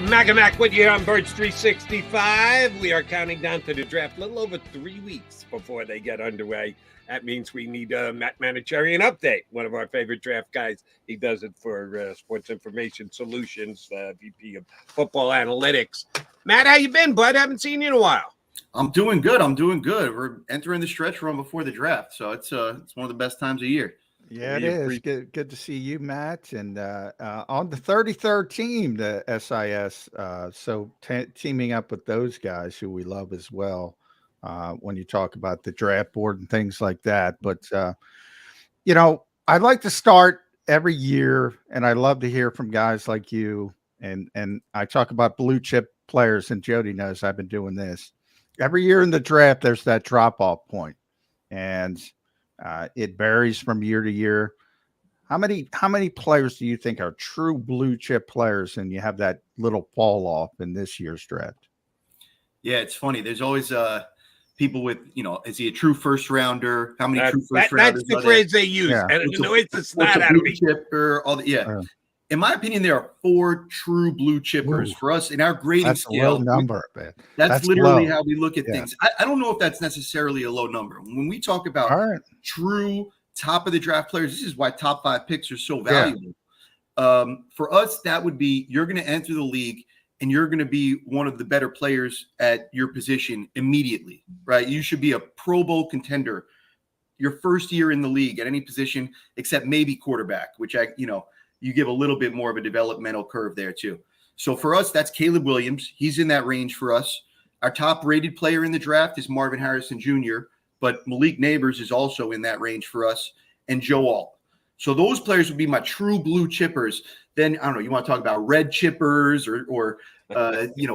Mac with you on Birds 365. We are counting down to the draft, a little over 3 weeks before they get underway. That means we need a Matt Manocherian update, one of our favorite draft guys. He does it for Sports Information Solutions, VP of Football Analytics. Matt, how you been, bud? Haven't seen you in a while. I'm doing good. We're entering the stretch run before the draft, so it's one of the best times of year. Yeah, it is. Good to see you, Matt. And on the 33rd team, the SIS, teaming up with those guys who we love as well when you talk about the draft board and things like that. But, I'd like to start every year, and I love to hear from guys like you. And I talk about blue chip players, and Jody knows I've been doing this. Every year in the draft, there's that drop-off point. And it varies from year to year. How many players do you think are true blue chip players, and you have that little fall off in this year's draft? Yeah, it's funny. There's always people with, is he a true first rounder? How many true first rounders? That's the phrase they use. Yeah. And it annoys the snot out of me. In my opinion, there are 4 true blue chippers for us in our grading scale. That's a low number, man. That's literally how we look at things. I don't know if that's necessarily a low number. When we talk about true top of the draft players, this is why top 5 picks are so valuable. For us, that would be, you're going to enter the league and you're going to be one of the better players at your position immediately, right? You should be a Pro Bowl contender your first year in the league at any position except maybe quarterback, which you give a little bit more of a developmental curve there too. So for us, that's Caleb Williams. He's in that range for us. Our top rated player in the draft is Marvin Harrison Jr., but Malik Neighbors is also in that range for us, and Joe Alt. So those players would be my true blue chippers. Then, I don't know, you want to talk about red chippers or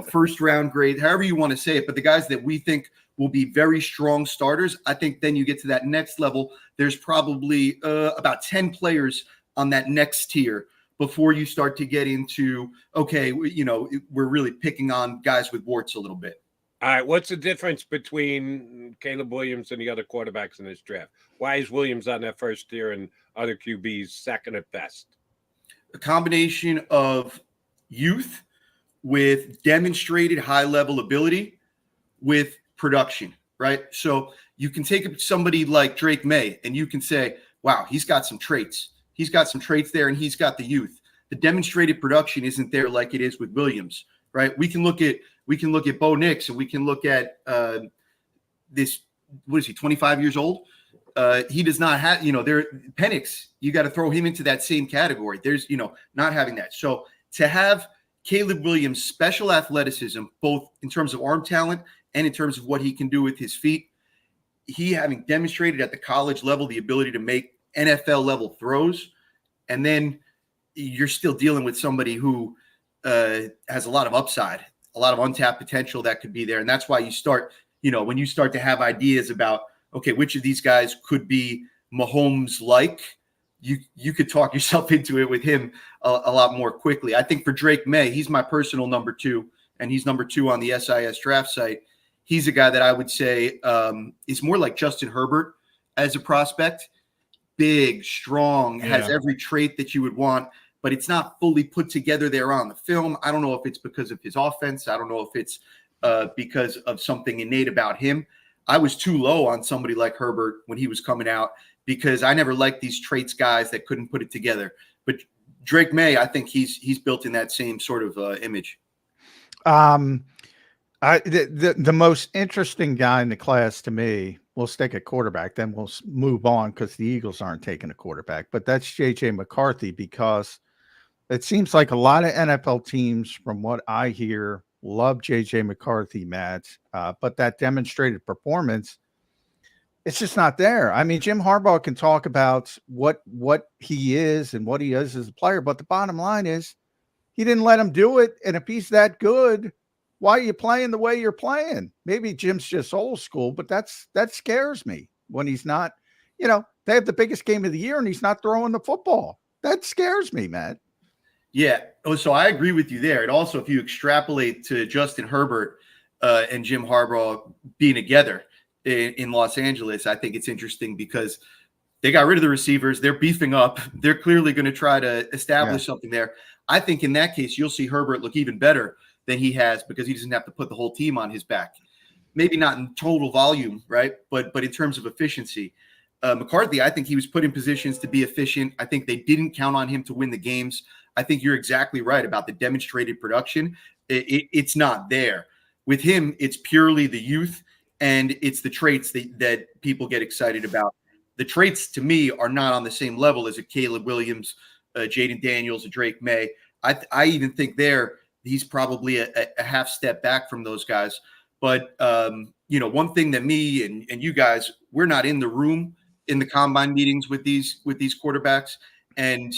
first round grade, however you want to say it. But the guys that we think will be very strong starters, I think then you get to that next level. There's probably about 10 players on that next tier before you start to get into, we're really picking on guys with warts a little bit. All right. What's the difference between Caleb Williams and the other quarterbacks in this draft? Why is Williams on that first tier and other QBs second at best? A combination of youth with demonstrated high level ability with production, right? So you can take somebody like Drake May and you can say, wow, he's got some traits. He's got some traits there, and he's got the youth. The demonstrated production isn't there like it is with Williams, right? We can look at Bo Nix, and we can look at this. What is he? 25 years old. He does not have. Penix. You got to throw him into that same category. There's not having that. So to have Caleb Williams' special athleticism, both in terms of arm talent and in terms of what he can do with his feet, he having demonstrated at the college level the ability to make NFL level throws, and then you're still dealing with somebody who has a lot of upside, a lot of untapped potential that could be there. And that's why you start, when you start to have ideas about, okay, which of these guys could be Mahomes like, you could talk yourself into it with him a lot more quickly. I think for Drake May, he's my personal number 2, and he's number 2 on the SIS draft site. He's a guy that I would say is more like Justin Herbert as a prospect. Big, strong, has every trait that you would want, but it's not fully put together there on the film. I don't know if it's because of his offense. I don't know if it's because of something innate about him. I was too low on somebody like Herbert when he was coming out because I never liked these traits guys that couldn't put it together. But Drake May, I think he's built in that same sort of image. The most interesting guy in the class to me, we'll stick at quarterback, then we'll move on because the Eagles aren't taking a quarterback, but that's JJ McCarthy, because it seems like a lot of NFL teams, from what I hear, love JJ McCarthy, Matt, but that demonstrated performance, it's just not there. I mean, Jim Harbaugh can talk about what he is and what he is as a player, but the bottom line is he didn't let him do it. And if he's that good, why are you playing the way you're playing? Maybe Jim's just old school, but that scares me when he's not, they have the biggest game of the year and he's not throwing the football. That scares me, Matt. Yeah. Oh, so I agree with you there. And also, if you extrapolate to Justin Herbert and Jim Harbaugh being together in Los Angeles, I think it's interesting because they got rid of the receivers. They're beefing up. They're clearly going to try to establish something there. I think in that case, you'll see Herbert look even better than he has because he doesn't have to put the whole team on his back. Maybe not in total volume, right? But in terms of efficiency. McCarthy, I think he was put in positions to be efficient. I think they didn't count on him to win the games. I think you're exactly right about the demonstrated production. It's not there. With him, it's purely the youth and it's the traits that people get excited about. The traits, to me, are not on the same level as a Caleb Williams, Jaden Daniels, a Drake May. I even think he's probably a half step back from those guys. But, one thing that me and you guys, we're not in the room in the combine meetings with these quarterbacks. And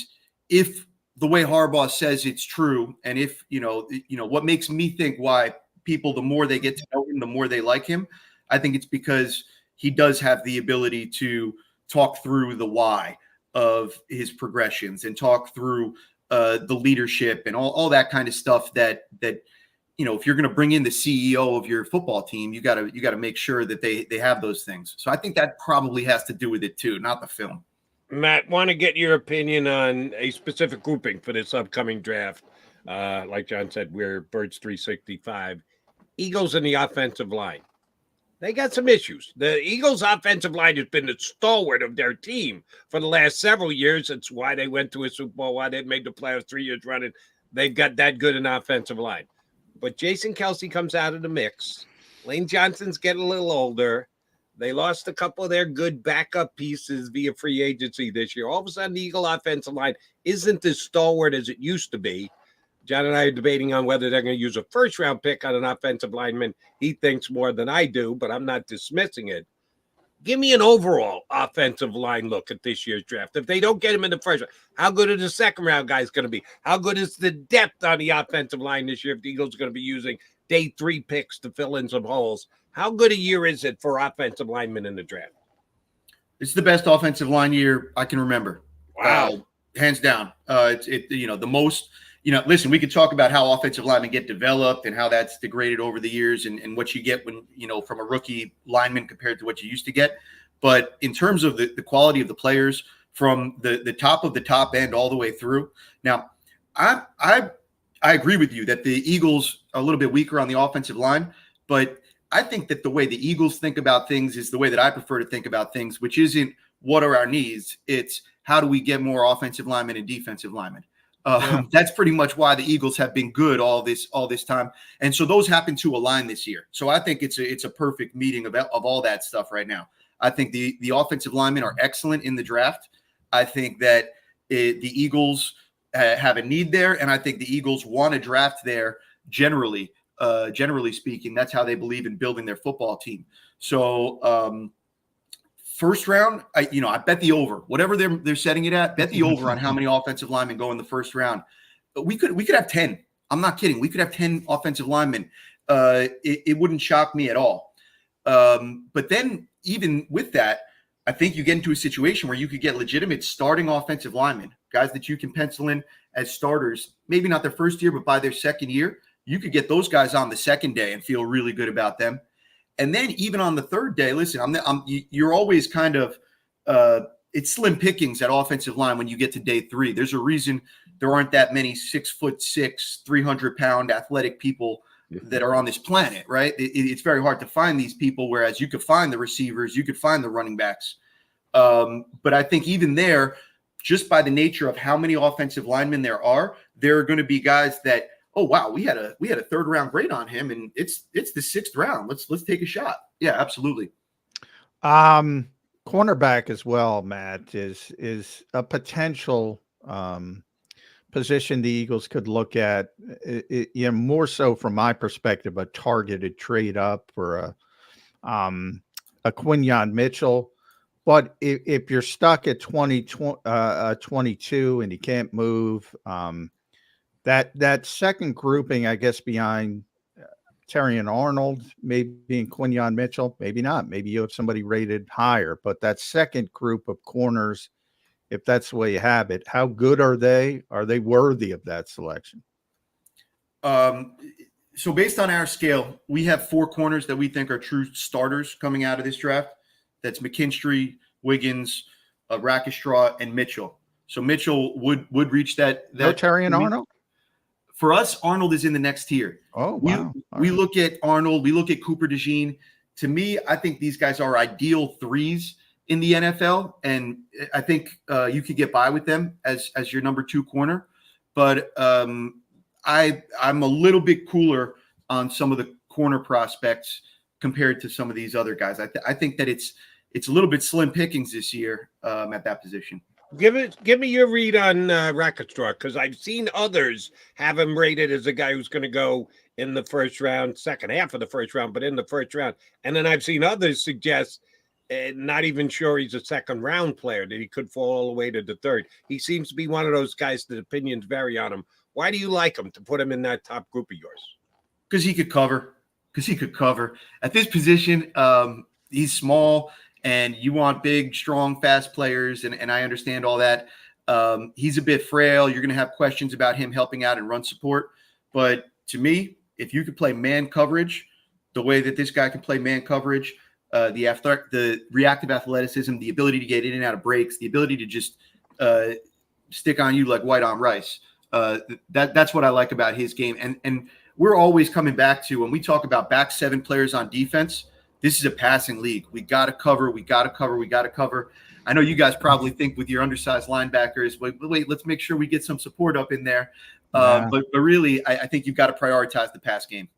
if the way Harbaugh says it's true, and if, what makes me think why people, the more they get to know him, the more they like him, I think it's because he does have the ability to talk through the why of his progressions and talk through the leadership and all that kind of stuff that if you're going to bring in the CEO of your football team, you got to make sure that they have those things. So I think that probably has to do with it too, not the film. Matt, want to get your opinion on a specific grouping for this upcoming draft. Like John said, we're Birds 365. Eagles in the offensive line. They got some issues. The Eagles' offensive line has been the stalwart of their team for the last several years. It's why they went to a Super Bowl, why they made the playoffs 3 years running. They've got that good an offensive line. But Jason Kelsey comes out of the mix. Lane Johnson's getting a little older. They lost a couple of their good backup pieces via free agency this year. All of a sudden, the Eagle offensive line isn't as stalwart as it used to be. John and I are debating on whether they're going to use a first-round pick on an offensive lineman. He thinks more than I do, but I'm not dismissing it. Give me an overall offensive line look at this year's draft. If they don't get him in the first round, how good are the second-round guys going to be? How good is the depth on the offensive line this year if the Eagles are going to be using day 3 picks to fill in some holes? How good a year is it for offensive linemen in the draft? It's the best offensive line year I can remember. Wow. Hands down. The most – listen, we could talk about how offensive linemen get developed and how that's degraded over the years and what you get when, from a rookie lineman compared to what you used to get. But in terms of the quality of the players from the top of the top end all the way through. Now, I agree with you that the Eagles are a little bit weaker on the offensive line, but I think that the way the Eagles think about things is the way that I prefer to think about things, which isn't what are our needs. It's how do we get more offensive linemen and defensive linemen. That's pretty much why the Eagles have been good all this time. And so those happen to align this year. So I think it's a perfect meeting of all that stuff right now. I think the offensive linemen are excellent in the draft. I think that the Eagles have a need there. And I think the Eagles want to draft there generally speaking. That's how they believe in building their football team. So first round, I bet the over. Whatever they're setting it at, bet the over on how many offensive linemen go in the first round. But we could have 10. I'm not kidding. We could have 10 offensive linemen. It wouldn't shock me at all. But then even with that, I think you get into a situation where you could get legitimate starting offensive linemen, guys that you can pencil in as starters, maybe not their first year, but by their second year, you could get those guys on the second day and feel really good about them. And then even on the third day, listen, you're always kind of it's slim pickings at offensive line when you get to day 3. There's a reason there aren't that many 6'6", 300-pound athletic people that are on this planet, right? It's very hard to find these people, whereas you could find the receivers, you could find the running backs. But I think even there, just by the nature of how many offensive linemen there are going to be guys that, oh wow, we had a 3rd round grade on him, and it's the 6th round. Let's take a shot. Yeah, absolutely. Cornerback as well, Matt, is a potential position the Eagles could look at. More so from my perspective, a targeted trade up for a Quinyon Mitchell. But if you're stuck at 22 and you can't move, that second grouping, I guess, behind Terrion Arnold, maybe in Quinyon Mitchell, maybe not. Maybe you have somebody rated higher. But that second group of corners, if that's the way you have it, how good are they? Are they worthy of that selection? So based on our scale, we have 4 corners that we think are true starters coming out of this draft. That's McKinstry, Wiggins, Rakestraw, and Mitchell. So Mitchell would reach that. No Terrion Arnold? for us, Arnold is in the next tier. Oh, wow. We look at Arnold. We look at Cooper DeJean. To me, I think these guys are ideal threes in the NFL, and I think you could get by with them as your number 2 corner. But I'm a little bit cooler on some of the corner prospects compared to some of these other guys. I think that it's a little bit slim pickings this year at that position. Give me your read on Racketstraw, because I've seen others have him rated as a guy who's going to go in the first round, second half of the first round, but in the first round. And then I've seen others suggest not even sure he's a second round player, that he could fall all the way to the third. He seems to be one of those guys that opinions vary on him. Why do you like him to put him in that top group of yours? Because he could cover. At this position, he's small, and you want big, strong, fast players, and I understand all that. He's a bit frail. You're going to have questions about him helping out and run support. But to me, if you could play man coverage the way that this guy can play man coverage, the reactive athleticism, the ability to get in and out of breaks, the ability to just stick on you like white on rice, that's what I like about his game. And we're always coming back to, when we talk about back 7 players on defense, this is a passing league. We got to cover. I know you guys probably think with your undersized linebackers, wait, let's make sure we get some support up in there. But really, I think you've got to prioritize the pass game.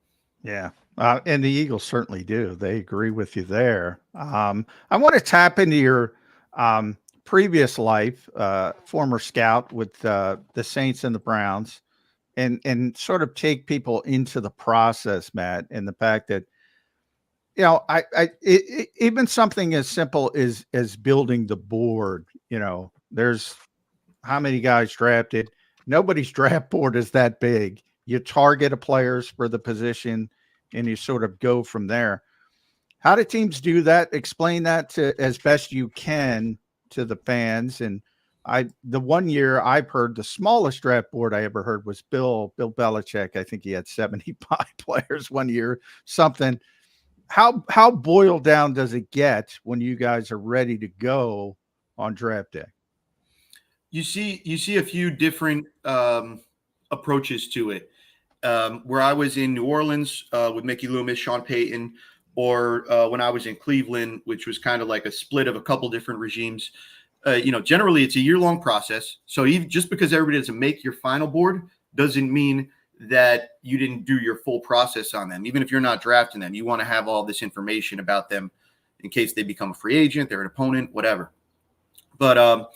Yeah. And the Eagles certainly do. They agree with you there. I want to tap into your previous life, former scout with the Saints and the Browns, and sort of take people into the process, Matt, and the fact that, even something as simple as building the board, there's how many guys drafted. Nobody's draft board is that big. You target a players for the position and you sort of go from there. How do teams do that? Explain that to as best you can to the fans. And the one year I've heard, the smallest draft board I ever heard was Bill Belichick. I think he had 75 players one year, something. How boiled down does it get when you guys are ready to go on draft day? You see a few different approaches to it. Where I was in New Orleans with Mickey Loomis, Sean Payton, or when I was in Cleveland, which was kind of like a split of a couple different regimes. Generally it's a year-long process. So even just because everybody doesn't make your final board doesn't mean that you didn't do your full process on them. Even if you're not drafting them, you want to have all this information about them in case they become a free agent, they're an opponent, whatever. But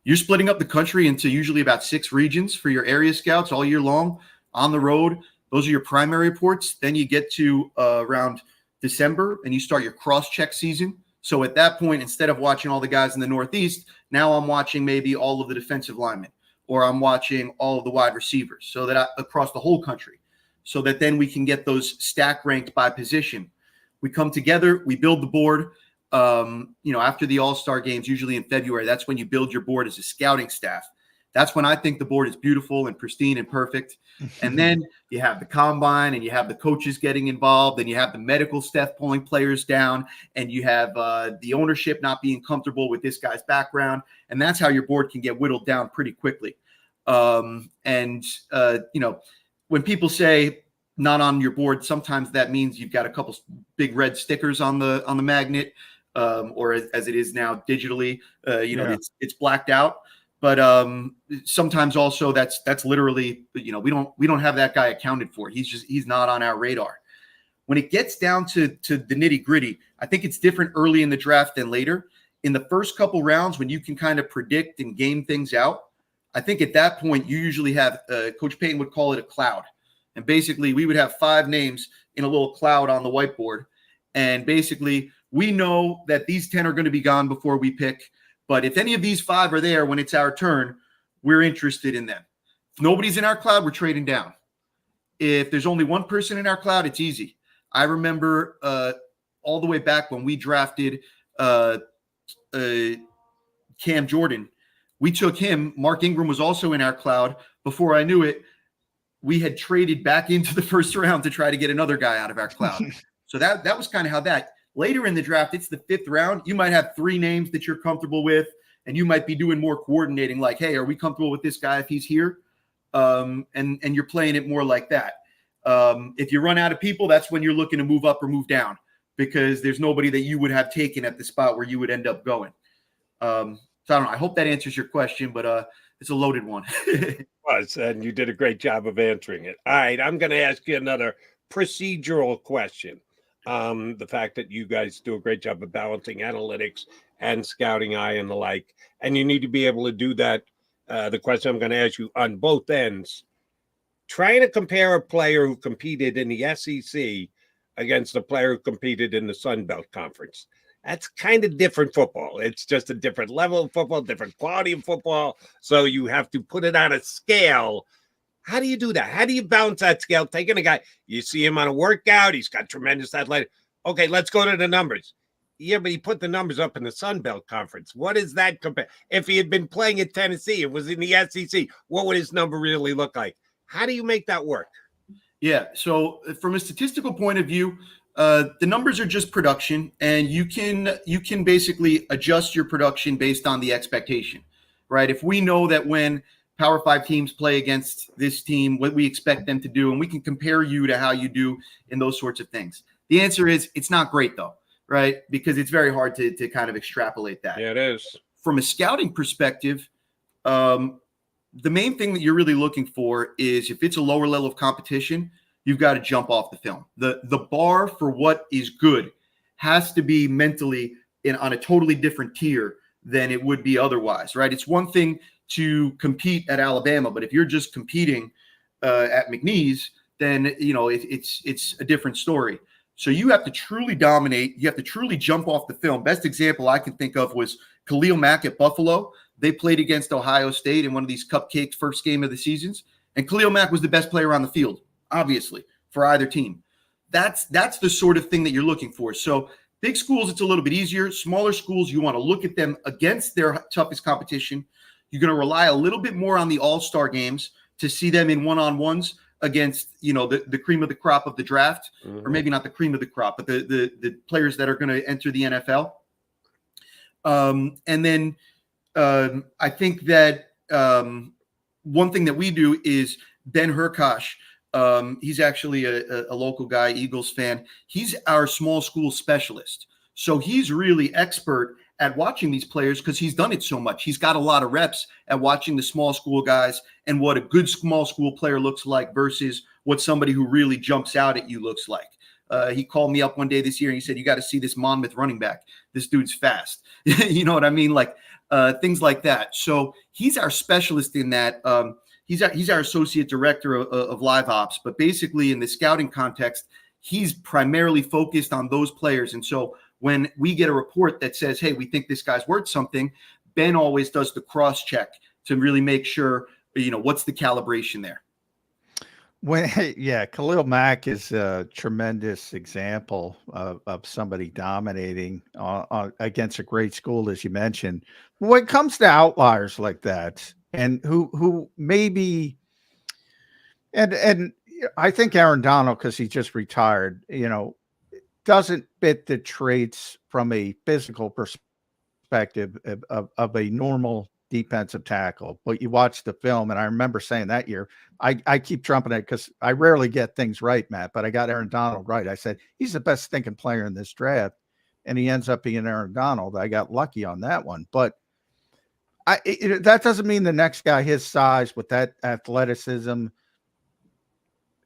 you're splitting up the country into usually about 6 regions for your area scouts all year long on the road. Those are your primary reports. Then you get to around December and you start your cross-check season. So at that point, instead of watching all the guys in the Northeast, now I'm watching maybe all of the defensive linemen, or I'm watching all of the wide receivers, so that across the whole country, so that then we can get those stack ranked by position. We come together, we build the board. After the All-Star games, usually in February, that's when you build your board as a scouting staff. That's when I think the board is beautiful and pristine and perfect. And then you have the combine and you have the coaches getting involved, and you have the medical staff pulling players down, and you have the ownership not being comfortable with this guy's background. And that's how your board can get whittled down pretty quickly. When people say not on your board, sometimes that means you've got a couple big red stickers on the magnet, or as it is now digitally, it's blacked out. But sometimes also that's literally, we don't have that guy accounted for. He's not on our radar. When it gets down to the nitty gritty, I think it's different early in the draft than later. In the first couple rounds, when you can kind of predict and game things out, I think at that point you usually have Coach Payton would call it a cloud. And basically we would have 5 names in a little cloud on the whiteboard. And basically we know that these 10 are going to be gone before we pick. But if any of these 5 are there when it's our turn, we're interested in them. If nobody's in our cloud, we're trading down. If there's only one person in our cloud, it's easy. I remember all the way back when we drafted Cam Jordan. We took him. Mark Ingram was also in our cloud. Before I knew it, we had traded back into the first round to try to get another guy out of our cloud. So that was kind of how that. Later in the draft, it's the 5th round. You might have 3 names that you're comfortable with, and you might be doing more coordinating like, hey, are we comfortable with this guy if he's here? and you're playing it more like that. If you run out of people, that's when you're looking to move up or move down, because there's nobody that you would have taken at the spot where you would end up going. So I don't know. I hope that answers your question, but it's a loaded one. Was, and you did a great job of answering it. All right, I'm going to ask you another procedural question. The fact that you guys do a great job of balancing analytics and scouting eye and the like, and you need to be able to do that. The question I'm going to ask you on both ends, trying to compare a player who competed in the SEC against a player who competed in the Sun Belt Conference. That's kind of different football. It's just a different level of football, different quality of football. So you have to put it on a scale. How do you do that? How do you balance that scale? Taking a guy, you see him on a workout, he's got tremendous athletic. Okay, let's go to the numbers. Yeah, but he put the numbers up in the Sun Belt Conference. What is that compare? If he had been playing at Tennessee, it was in the SEC, what would his number really look like? How do you make that work? Yeah, so from a statistical point of view, the numbers are just production, and you can basically adjust your production based on the expectation, right? If we know that when Power 5 teams play against this team, what we expect them to do, and we can compare you to how you do in those sorts of things. The answer is it's not great, though, right? Because it's very hard to kind of extrapolate that. Yeah, it is. From a scouting perspective, the main thing that you're really looking for is if it's a lower level of competition, you've got to jump off the film. The bar for what is good has to be mentally on a totally different tier than it would be otherwise, right? It's one thing to compete at Alabama, but if you're just competing at McNeese, then it's a different story. So you have to truly dominate. You have to truly jump off the film. Best example I can think of was Khalil Mack at Buffalo. They played against Ohio State in one of these cupcakes first game of the seasons, and Khalil Mack was the best player on the field, obviously, for either team. That's the sort of thing that you're looking for. So big schools, it's a little bit easier. Smaller schools, you want to look at them against their toughest competition. You're going to rely a little bit more on the all-star games to see them in one-on-ones against, the cream of the crop of the draft, or maybe not the cream of the crop, but the players that are going to enter the NFL. And then I think that one thing that we do is Ben Herkosh. He's actually a local guy, Eagles fan. He's our small school specialist. So he's really expert at watching these players because he's done it so much. He's got a lot of reps at watching the small school guys and what a good small school player looks like versus what somebody who really jumps out at you looks like. He called me up one day this year and he said, "You got to see this Monmouth running back. This dude's fast." You know what I mean? Like things like that. So he's our specialist in that. He's our associate director of live ops, but basically in the scouting context, he's primarily focused on those players. And so when we get a report that says, "Hey, we think this guy's worth something," Ben always does the cross check to really make sure, what's the calibration there. Khalil Mack is a tremendous example of somebody dominating against a great school, as you mentioned. When it comes to outliers like that, and who maybe, and I think Aaron Donald, because he just retired, doesn't fit the traits from a physical perspective of a normal defensive tackle. But you watch the film, and I remember saying that year, I keep trumping it because I rarely get things right, Matt, but I got Aaron Donald right. I said, he's the best stinking player in this draft, and he ends up being Aaron Donald. I got lucky on that one. But that doesn't mean the next guy his size with that athleticism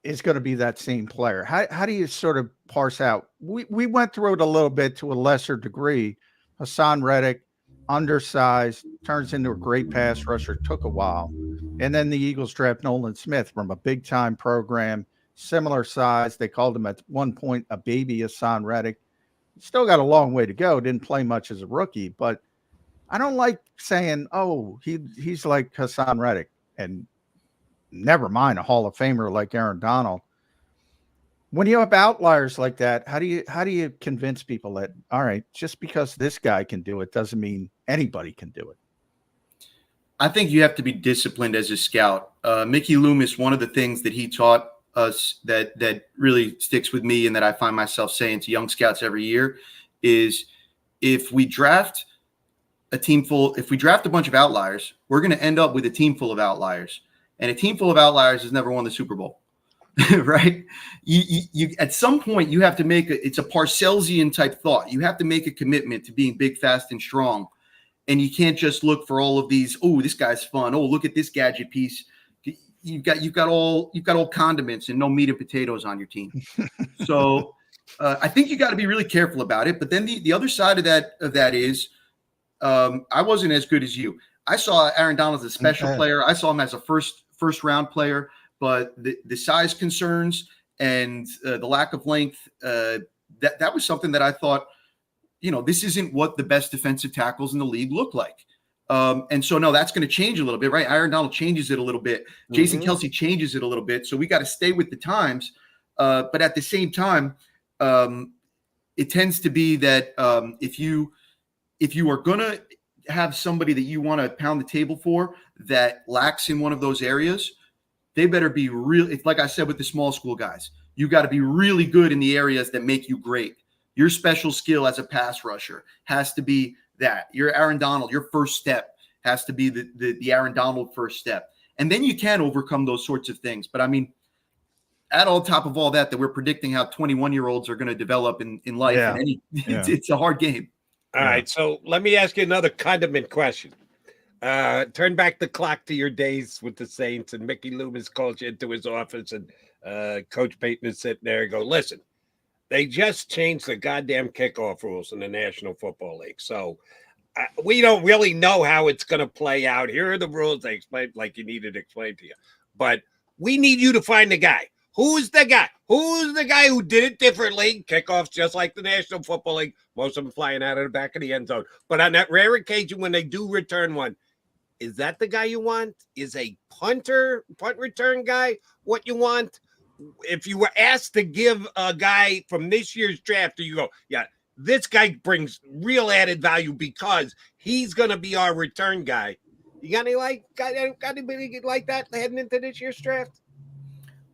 is going to be that same player. How do you sort of parse out? We went through it a little bit to a lesser degree. Hassan Reddick, undersized, turns into a great pass rusher, took a while. And then the Eagles draft Nolan Smith from a big-time program, similar size. They called him at one point a baby Hassan Reddick. Still got a long way to go. Didn't play much as a rookie, but I don't like saying, "Oh, he's like Hassan Reddick," and never mind a Hall of Famer like Aaron Donald. When you have outliers like that, how do you convince people that, all right, just because this guy can do it doesn't mean anybody can do it? I think you have to be disciplined as a scout. Mickey Loomis, one of the things that he taught us that really sticks with me and that I find myself saying to young scouts every year is if we draft a bunch of outliers, we're going to end up with a team full of outliers. and a team full of outliers has never won the Super Bowl. Right? You at some point you have to make it's a Parcellsian type thought. You have to make a commitment to being big, fast, and strong. And you can't just look for all of these, oh, this guy's fun. Oh, look at this gadget piece. You've got all condiments and no meat and potatoes on your team. So I think you got to be really careful about it. But then the other side of that is I wasn't as good as you. I saw Aaron Donald as a special player. I saw him as a first round player. But the size concerns and the lack of length, that was something that I thought, this isn't what the best defensive tackles in the league look like. And so, no, that's going to change a little bit, right? Aaron Donald changes it a little bit. Jason Kelce changes it a little bit. So we got to stay with the times. But at the same time, it tends to be that if you are going to have somebody that you want to pound the table for that lacks in one of those areas, they better be real. It's like I said with the small school guys, you got to be really good in the areas that make you great. Your special skill as a pass rusher has to be that. Your Aaron Donald, your first step has to be the Aaron Donald first step. And then you can overcome those sorts of things. But I mean, at all top of all that we're predicting how 21-year-olds are going to develop in life. Yeah. And it's a hard game. All right. So let me ask you another condiment question. Turn back the clock to your days with the Saints, and Mickey Loomis calls you into his office, and Coach Payton is sitting there and go, listen, they just changed the goddamn kickoff rules in the National Football League. So we don't really know how it's going to play out. Here are the rules they explained like you needed to explain to you. But we need you to find the guy. Who's the guy? Who's the guy who did it differently? Kickoffs just like the National Football League. Most of them flying out of the back of the end zone. But on that rare occasion when they do return one, is that the guy you want? Is a punt return guy what you want? If you were asked to give a guy from this year's draft, you go, yeah, this guy brings real added value because he's going to be our return guy. You got anybody like that heading into this year's draft?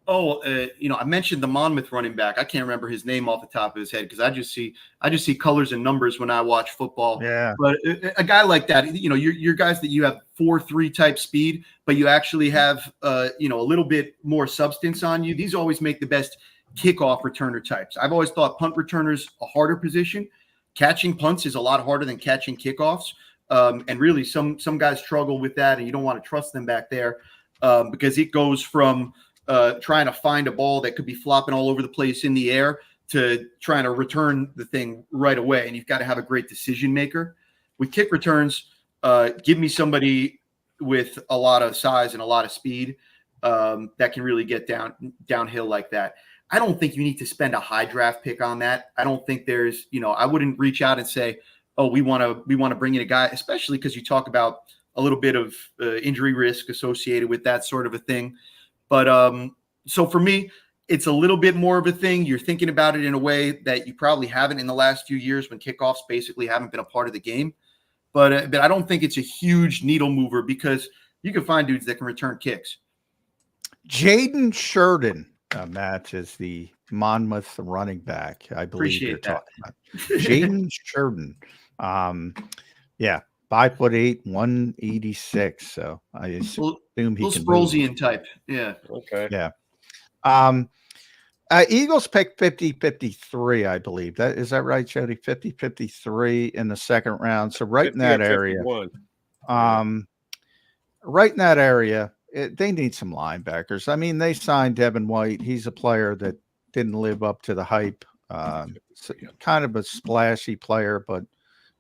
Oh, I mentioned the Monmouth running back. I can't remember his name off the top of his head because I just see colors and numbers when I watch football. Yeah. But a guy like that, your guys that you have 4.3 type speed, but you actually have a little bit more substance on you. These always make the best kickoff returner types. I've always thought punt returners a harder position. Catching punts is a lot harder than catching kickoffs. And really, some guys struggle with that, and you don't want to trust them back there because it goes from trying to find a ball that could be flopping all over the place in the air to trying to return the thing right away. And you've got to have a great decision maker. With kick returns, give me somebody with a lot of size and a lot of speed that can really get downhill like that. I don't think you need to spend a high draft pick on that. I don't think there's, I wouldn't reach out and say, oh, we want to bring in a guy, especially because you talk about a little bit of injury risk associated with that sort of a thing. But so for me, it's a little bit more of a thing. You're thinking about it in a way that you probably haven't in the last few years when kickoffs basically haven't been a part of the game. But I don't think it's a huge needle mover because you can find dudes that can return kicks. Jaden Sheridan matches the Monmouth running back. I believe you're talking about Jaden Sheridan. 5'8", 186. So I assume he can Sproulsian type. Yeah. Okay. Yeah. Eagles picked 50-53, I believe. Is that right, Jody? 50-53 in the second round. So right in that area. Right in that area, they need some linebackers. I mean, they signed Devin White. He's a player that didn't live up to the hype. Kind of a splashy player, but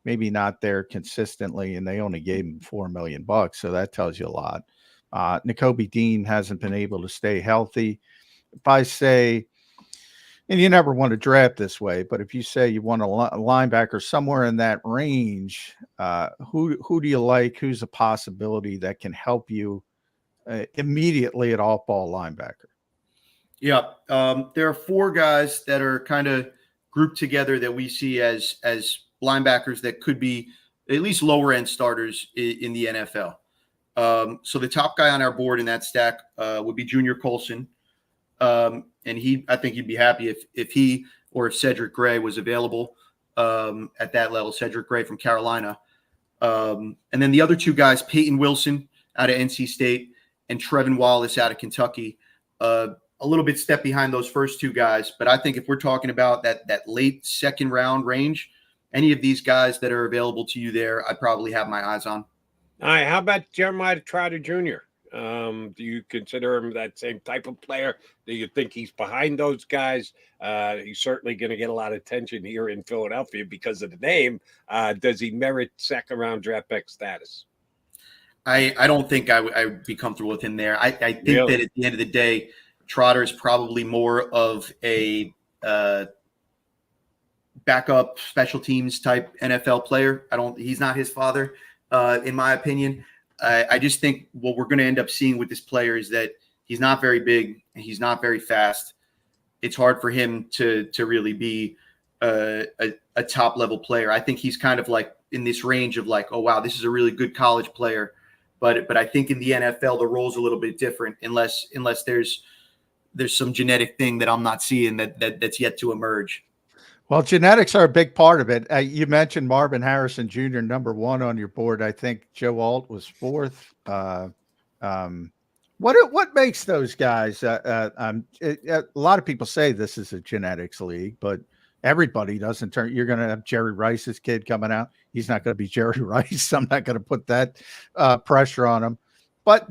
maybe not there consistently, and they only gave him $4 million. So that tells you a lot. Nakobe Dean hasn't been able to stay healthy. If I say, and you never want to draft this way, but if you say you want a linebacker somewhere in that range, who do you like? Who's a possibility that can help you immediately at off-ball linebacker? Yeah, there are four guys that are kind of grouped together that we see as linebackers that could be at least lower end starters in the NFL. So the top guy on our board in that stack would be Junior Colson. And I think he'd be happy if he or if Cedric Gray was available at that level. Cedric Gray from Carolina. And then the other two guys, Peyton Wilson out of NC State and Trevin Wallace out of Kentucky. A little bit step behind those first two guys. But I think if we're talking about that late second round range, any of these guys that are available to you there, I'd probably have my eyes on. All right. How about Jeremiah Trotter Jr.? Do you consider him that same type of player? Do you think he's behind those guys? He's certainly going to get a lot of attention here in Philadelphia because of the name. Does he merit second round draft pick status? I don't think I would be comfortable with him there. I think Really? that at the end of the day, Trotter is probably more of a backup special teams type NFL player. He's not his father, in my opinion. I just think what we're going to end up seeing with this player is that he's not very big and he's not very fast. It's hard for him to really be a top level player. I think he's kind of like in this range of like, oh wow, this is a really good college player. But I think in the NFL the role's a little bit different unless there's some genetic thing that I'm not seeing that's yet to emerge. Well, genetics are a big part of it. You mentioned Marvin Harrison Jr., number 1 on your board. I think Joe Alt was 4th. What makes those guys? A lot of people say this is a genetics league, but everybody doesn't turn. You're going to have Jerry Rice's kid coming out. He's not going to be Jerry Rice. I'm not going to put that pressure on him. But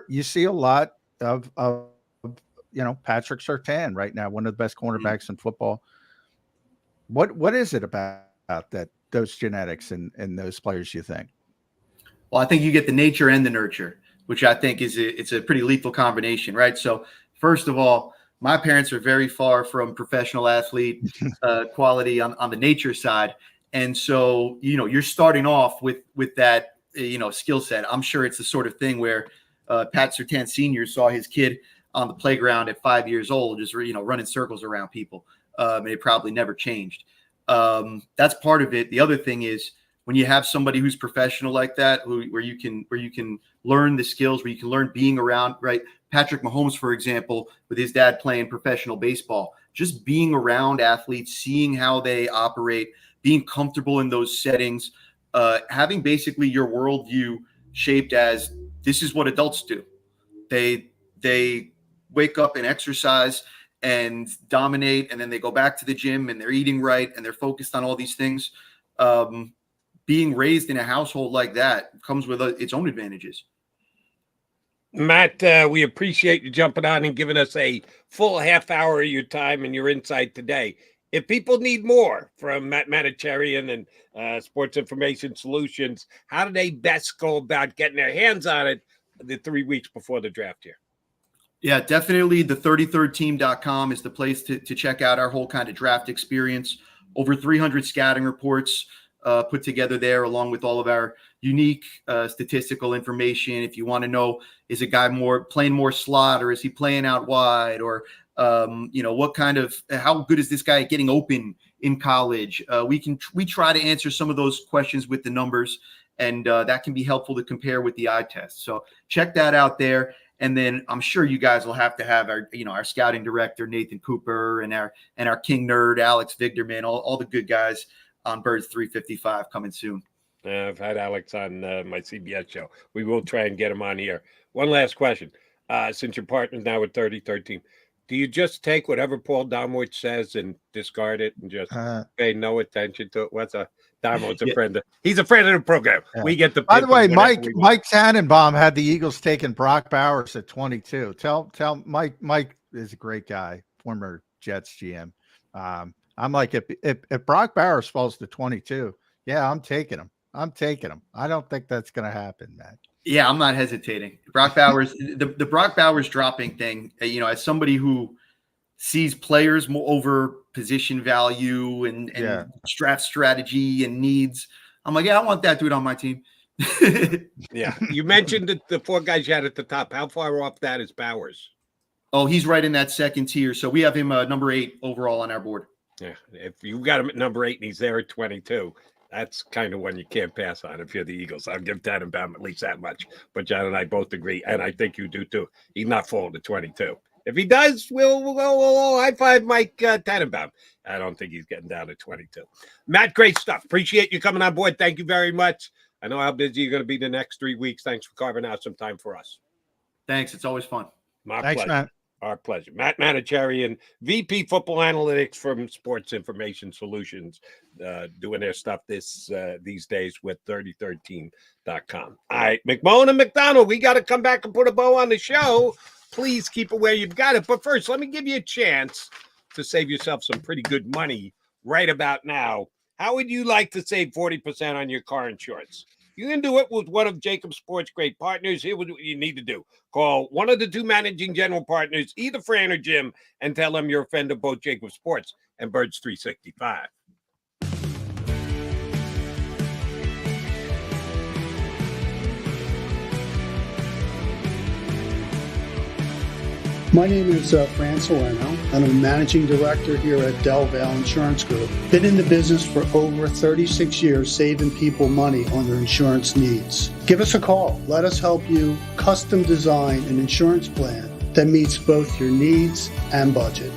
you see a lot of Patrick Surtain right now, one of the best cornerbacks in football. What is it about that, those genetics and those players, you think? Well, I think you get the nature and the nurture, which I think it's a pretty lethal combination, right? So first of all, my parents are very far from professional athlete quality on the nature side. And so, you're starting off with that, skill set. I'm sure it's the sort of thing where Pat Surtain Sr. saw his kid on the playground at 5 years old, just, running circles around people. And it probably never changed. That's part of it. The other thing is when you have somebody who's professional like that, where you can learn the skills, where you can learn being around, right? Patrick Mahomes, for example, with his dad playing professional baseball, just being around athletes, seeing how they operate, being comfortable in those settings, having basically your worldview shaped as this is what adults do. They wake up and exercise and dominate, and then they go back to the gym and they're eating right and they're focused on all these things. Being raised in a household like that comes with its own advantages. Matt, we appreciate you jumping on and giving us a full half hour of your time and your insight today. If people need more from Matt Manocherian and Sports Information Solutions, how do they best go about getting their hands on it the 3 weeks before the draft here? Yeah, definitely the 33rdteam.com is the place to check out our whole kind of draft experience. Over 300 scouting reports put together there, along with all of our unique statistical information. If you want to know, is a guy playing more slot, or is he playing out wide, or how good is this guy at getting open in college? We try to answer some of those questions with the numbers, and that can be helpful to compare with the eye test. So check that out there. And then I'm sure you guys will have to have our scouting director, Nathan Cooper, and our King Nerd, Alex Vigderman, all the good guys on Birds 355 coming soon. I've had Alex on my CBS show. We will try and get him on here. One last question. Since you're partners now with 33rd Team, do you just take whatever Paul Domowitz says and discard it and just pay no attention to it? Damo's a friend. He's a friend of the program. Yeah. We get the. By the way, Mike Tannenbaum had the Eagles taking Brock Bowers at 22. Tell Mike is a great guy, former Jets GM. I'm like, if Brock Bowers falls to 22, yeah, I'm taking him. I don't think that's going to happen, man. Yeah, I'm not hesitating. Brock Bowers, the Brock Bowers dropping thing, as somebody who sees players more over position value and draft strategy and needs, I'm like, yeah, I want that dude on my team. Yeah. You mentioned that the 4 guys you had at the top. How far off that is Bowers? Oh, he's right in that second tier. So we have him number 8 overall on our board. Yeah. If you got him at number 8 and he's there at 22, that's kind of one you can't pass on if you're the Eagles. I'll give Tannenbaum at least that much. But John and I both agree, and I think you do too. He's not falling to 22. If he does, we'll high five Mike Tannenbaum. I don't think he's getting down to 22. Matt, great stuff. Appreciate you coming on board. Thank you very much. I know how busy you're going to be the next 3 weeks. Thanks for carving out some time for us. Thanks. It's always fun. My Thanks, pleasure. Matt. Our pleasure. Matt Manocherian, VP Football Analytics from Sports Information Solutions, doing their stuff these days with 3013.com. All right, McMullen and McDonald, we got to come back and put a bow on the show. Please keep it where you've got it. But first, let me give you a chance to save yourself some pretty good money right about now. How would you like to save 40% on your car insurance? You can do it with one of JAKIB Sports' great partners. Here's what you need to do. Call one of the two managing general partners, either Fran or Jim, and tell them you're a friend of both JAKIB Sports and Birds 365. My name is Fran Salerno, and I'm Managing Director here at Del Valle Insurance Group. Been in the business for over 36 years, saving people money on their insurance needs. Give us a call. Let us help you custom design an insurance plan that meets both your needs and budget.